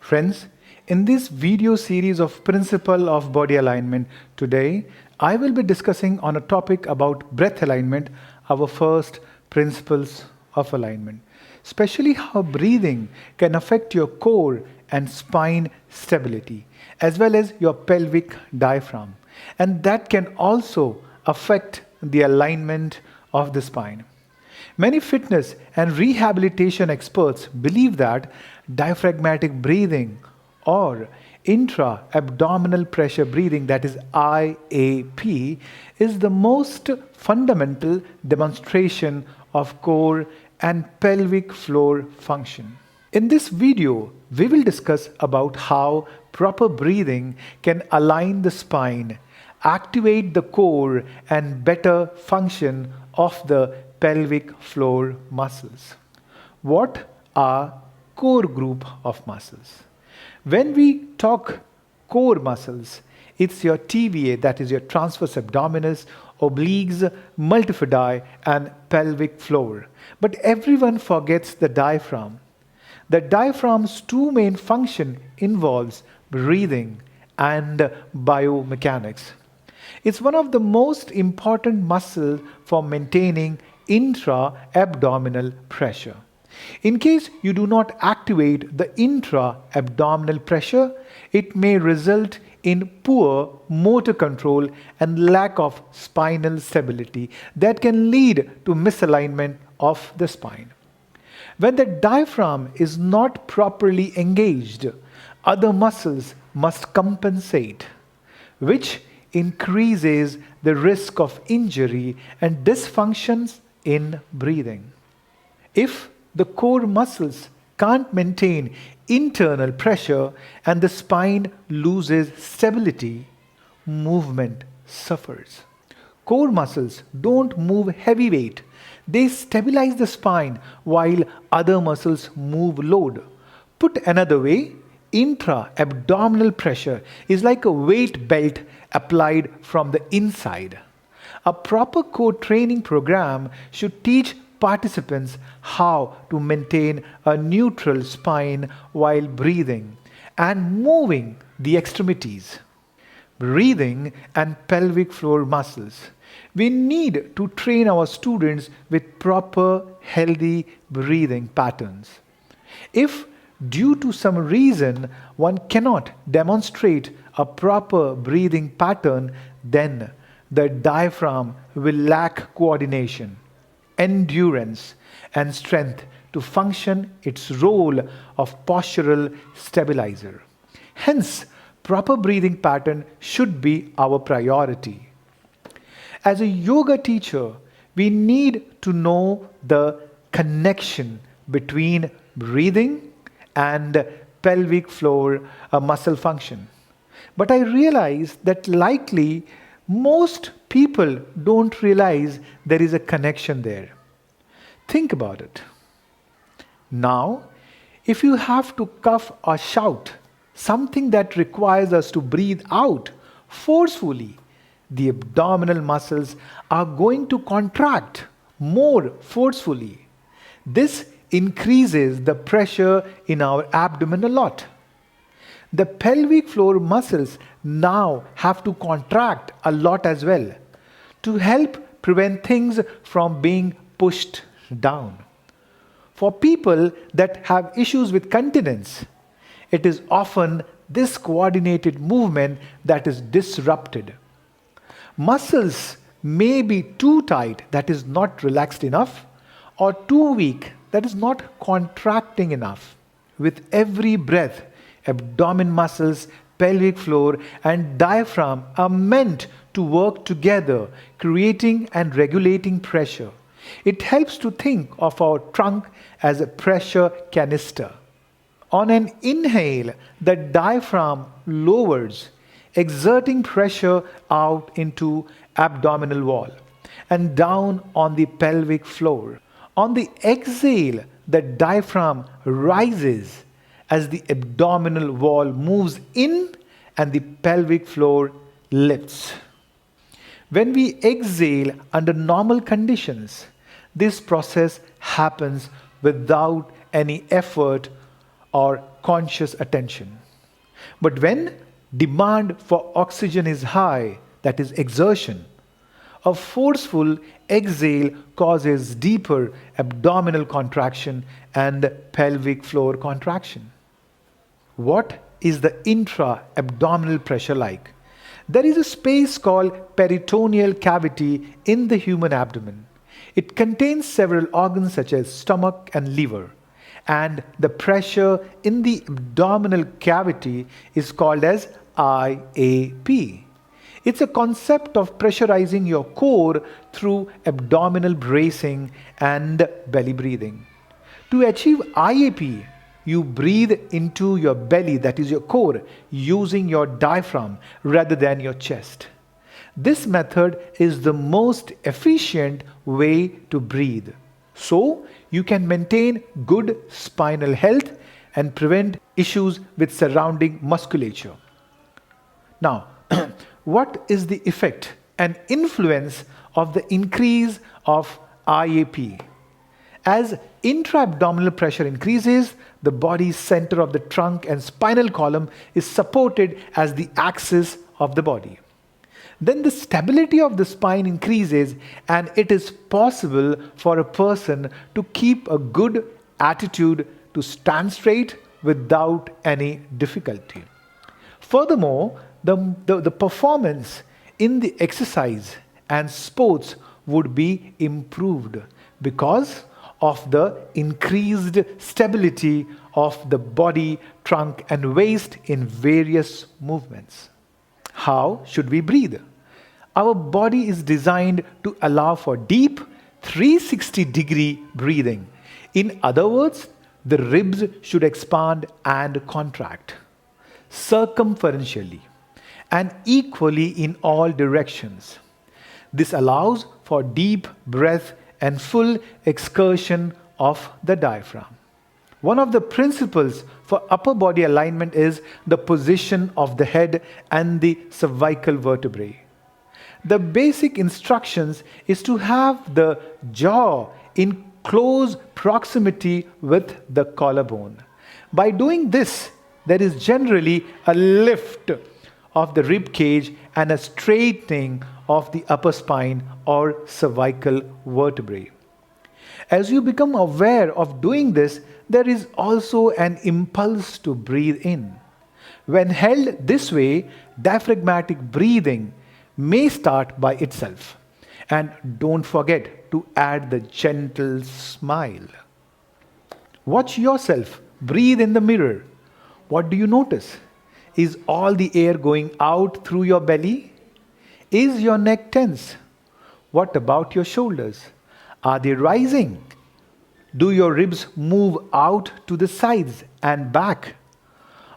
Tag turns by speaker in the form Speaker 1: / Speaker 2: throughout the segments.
Speaker 1: Friends, in this video series of Principle of Body Alignment, today I will be discussing on a topic about breath alignment, our first principles of alignment, especially how breathing can affect your core and spine stability, as well as your pelvic diaphragm, and that can also affect the alignment of the spine. Many fitness and rehabilitation experts believe that diaphragmatic breathing or intra abdominal pressure breathing, that is IAP, is the most fundamental demonstration of core and pelvic floor function. In this video, we will discuss about how proper breathing can align the spine, activate the core, and better function of the pelvic floor muscles. What are core group of muscles? When we talk core muscles, it's your TVA, that is your transverse abdominis, obliques, multifidus, and pelvic floor. But everyone forgets the diaphragm. The diaphragm's two main functions involves breathing and biomechanics. It's one of the most important muscles for maintaining intra-abdominal pressure. In case you do not activate the intra-abdominal pressure, it may result in poor motor control and lack of spinal stability that can lead to misalignment of the spine. When the diaphragm is not properly engaged, other muscles must compensate, which increases the risk of injury and dysfunctions in breathing. If the core muscles can't maintain internal pressure and the spine loses stability, movement suffers. Core muscles don't move heavy weight. They stabilize the spine while other muscles move load. Put another way, intra-abdominal pressure is like a weight belt applied from the inside. A proper core training program should teach participants how to maintain a neutral spine while breathing and moving the extremities. Breathing and pelvic floor muscles. We need to train our students with proper healthy breathing patterns. If due to some reason one cannot demonstrate a proper breathing pattern, then the diaphragm will lack coordination, endurance, and strength to function its role of postural stabilizer. Hence, proper breathing pattern should be our priority. As a yoga teacher, we need to know the connection between breathing and pelvic floor muscle function. But I realize that likely most people don't realize there is a connection there. Think about it. Now, if you have to cough or shout, something that requires us to breathe out forcefully, the abdominal muscles are going to contract more forcefully. This increases the pressure in our abdomen a lot. The pelvic floor muscles now have to contract a lot as well to help prevent things from being pushed down. For people that have issues with continence, it is often this coordinated movement that is disrupted. Muscles may be too tight, that is not relaxed enough, or too weak, that is not contracting enough. With every breath, abdomen muscles, pelvic floor, and diaphragm are meant to work together, creating and regulating pressure. It helps to think of our trunk as a pressure canister. On an inhale, the diaphragm lowers, exerting pressure out into abdominal wall and down on the pelvic floor. On the exhale, the diaphragm rises as the abdominal wall moves in and the pelvic floor lifts. When we exhale under normal conditions, this process happens without any effort or conscious attention. But when demand for oxygen is high, that is exertion, a forceful exhale causes deeper abdominal contraction and pelvic floor contraction. What is the intra-abdominal pressure like? There is a space called peritoneal cavity in the human abdomen. It contains several organs such as stomach and liver, and the pressure in the abdominal cavity is called as IAP. It's a concept of pressurizing your core through abdominal bracing and belly breathing. To achieve IAP, you breathe into your belly, that is your core, using your diaphragm rather than your chest. This method is the most efficient way to breathe. So, you can maintain good spinal health and prevent issues with surrounding musculature. Now, what is the effect and influence of the increase of IAP? As intra-abdominal pressure increases, the body's center of the trunk and spinal column is supported as the axis of the body. Then the stability of the spine increases, and it is possible for a person to keep a good attitude, to stand straight without any difficulty. Furthermore, the performance in the exercise and sports would be improved because of the increased stability of the body, trunk, and waist in various movements. How should we breathe? Our body is designed to allow for deep 360-degree breathing. In other words, the ribs should expand and contract circumferentially and equally in all directions. This allows for deep breath and full excursion of the diaphragm. One of the principles for upper body alignment is the position of the head and the cervical vertebrae. The basic instructions is to have the jaw in close proximity with the collarbone. By doing this, there is generally a lift of the rib cage and a straightening of the upper spine or cervical vertebrae. As you become aware of doing this, there is also an impulse to breathe in. When held this way, diaphragmatic breathing may start by itself. And don't forget to add the gentle smile. Watch yourself. Breathe in the mirror. What do you notice? Is all the air going out through your belly? Is your neck tense? What about your shoulders? Are they rising? Do your ribs move out to the sides and back?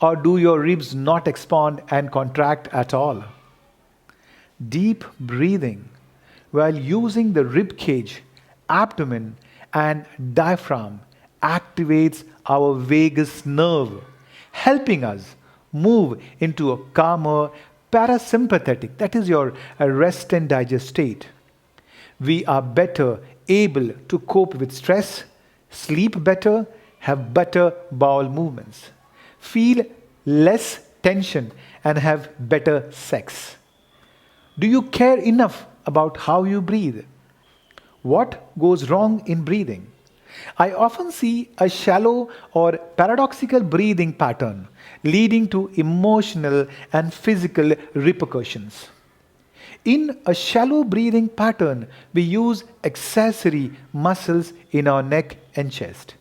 Speaker 1: Or do your ribs not expand and contract at all? Deep breathing while using the rib cage, abdomen, and diaphragm activates our vagus nerve, helping us move into a calmer parasympathetic, that is your rest and digest state. We are better able to cope with stress, sleep better, have better bowel movements, feel less tension, and have better sex. Do you care enough about how you breathe? What goes wrong in breathing? I often see a shallow or paradoxical breathing pattern leading to emotional and physical repercussions. In a shallow breathing pattern, we use accessory muscles in our neck and chest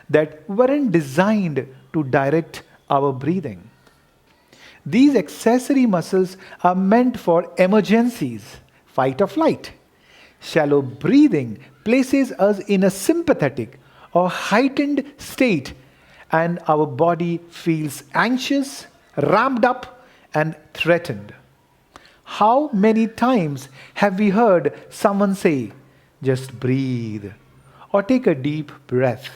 Speaker 1: that weren't designed to direct our breathing. These accessory muscles are meant for emergencies, fight or flight. Shallow breathing places us in a sympathetic or heightened state, and our body feels anxious, ramped up, and threatened. How many times have we heard someone say, "Just breathe," or "Take a deep breath,"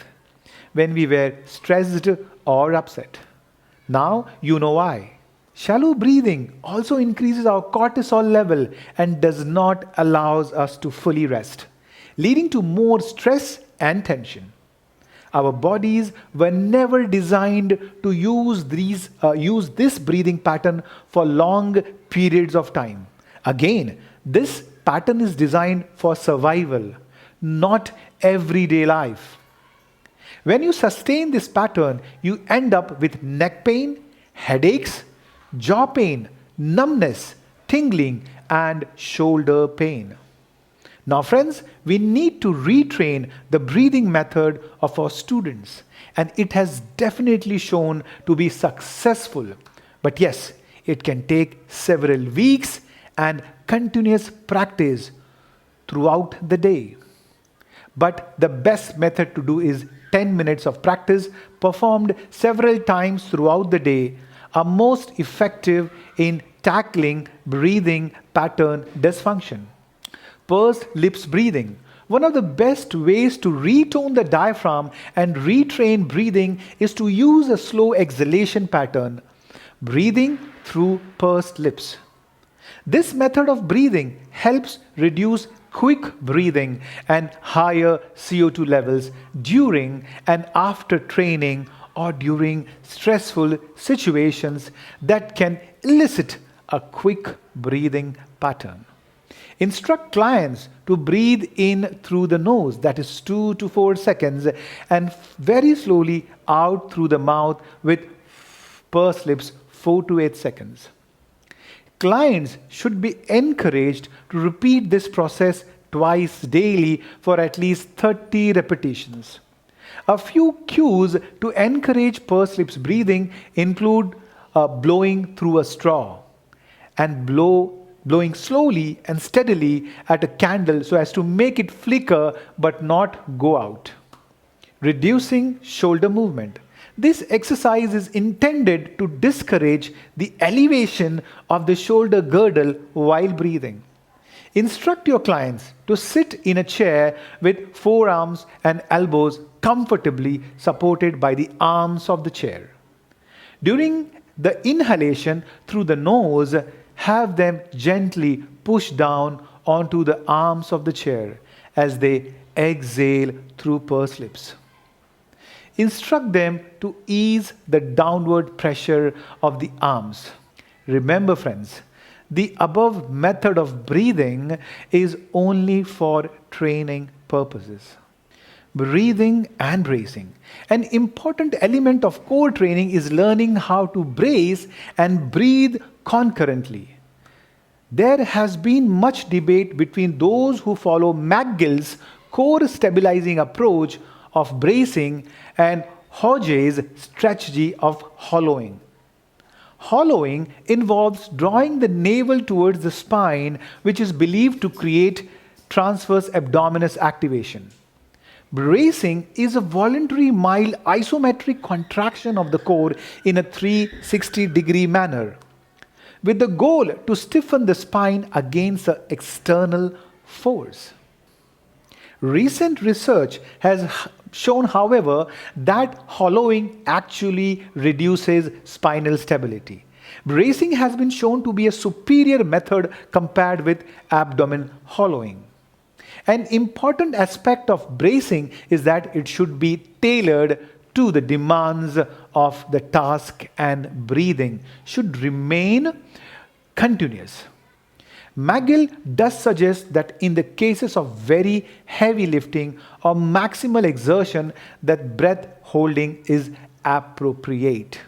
Speaker 1: when we were stressed or upset? Now you know why. Shallow breathing also increases our cortisol level and does not allow us to fully rest, leading to more stress and tension. Our bodies were never designed to use this breathing pattern for long periods of time. Again, this pattern is designed for survival, not everyday life. When you sustain this pattern, you end up with neck pain, headaches, jaw pain, numbness, tingling, and shoulder pain. Now friends, we need to retrain the breathing method of our students, and it has definitely shown to be successful. But yes, it can take several weeks and continuous practice throughout the day. But the best method to do is 10 minutes of practice performed several times throughout the day are most effective in tackling breathing pattern dysfunction. Pursed lips breathing. One of the best ways to retone the diaphragm and retrain breathing is to use a slow exhalation pattern, breathing through pursed lips. This method of breathing helps reduce quick breathing and higher CO2 levels during and after training or during stressful situations that can elicit a quick breathing pattern. Instruct clients to breathe in through the nose, that is 2 to 4 seconds, and very slowly out through the mouth with pursed lips 4 to 8 seconds. Clients should be encouraged to repeat this process twice daily for at least 30 repetitions. A few cues to encourage pursed lips breathing include blowing through a straw and blowing slowly and steadily at a candle so as to make it flicker but not go out. Reducing shoulder movement. This exercise is intended to discourage the elevation of the shoulder girdle while breathing. Instruct your clients to sit in a chair with forearms and elbows comfortably supported by the arms of the chair. During the inhalation through the nose, have them gently push down onto the arms of the chair as they exhale through pursed lips. Instruct them to ease the downward pressure of the arms. Remember friends, the above method of breathing is only for training purposes. Breathing and bracing. An important element of core training is learning how to brace and breathe concurrently. There has been much debate between those who follow McGill's core stabilizing approach of bracing and Hodge's strategy of hollowing. Hollowing involves drawing the navel towards the spine, which is believed to create transverse abdominis activation. Bracing is a voluntary mild isometric contraction of the core in a 360-degree manner, with the goal to stiffen the spine against an external force. Recent research has shown, however, that hollowing actually reduces spinal stability. Bracing has been shown to be a superior method compared with abdomen hollowing. An important aspect of bracing is that it should be tailored to the demands of the task, and breathing should remain continuous. McGill does suggest that in the cases of very heavy lifting or maximal exertion, that breath holding is appropriate.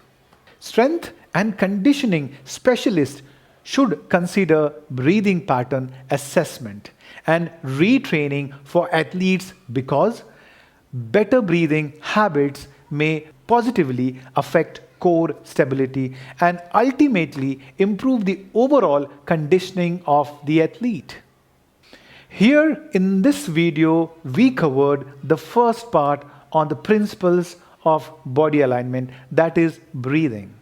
Speaker 1: Strength and conditioning specialists should consider breathing pattern assessment and retraining for athletes because better breathing habits may positively affect core stability and ultimately improve the overall conditioning of the athlete. Here in this video, we covered the first part on the principles of body alignment, that is breathing.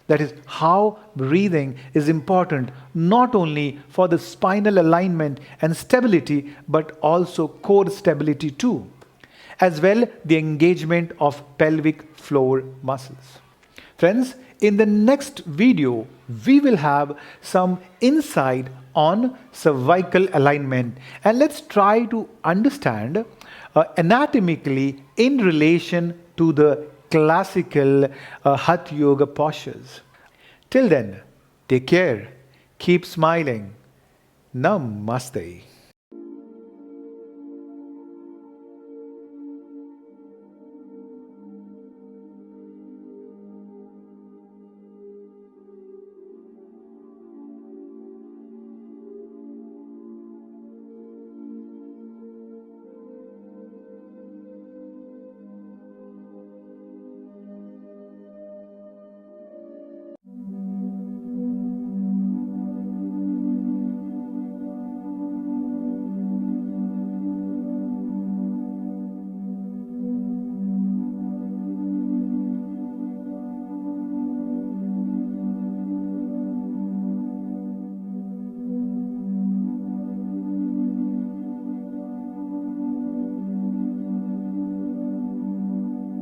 Speaker 1: That is how breathing is important not only for the spinal alignment and stability but also core stability too, as well the engagement of pelvic floor muscles. Friends, in the next video, we will have some insight on cervical alignment, and let's try to understand anatomically in relation to the classical Hatha Yoga postures. Till then, take care, keep smiling. Namaste.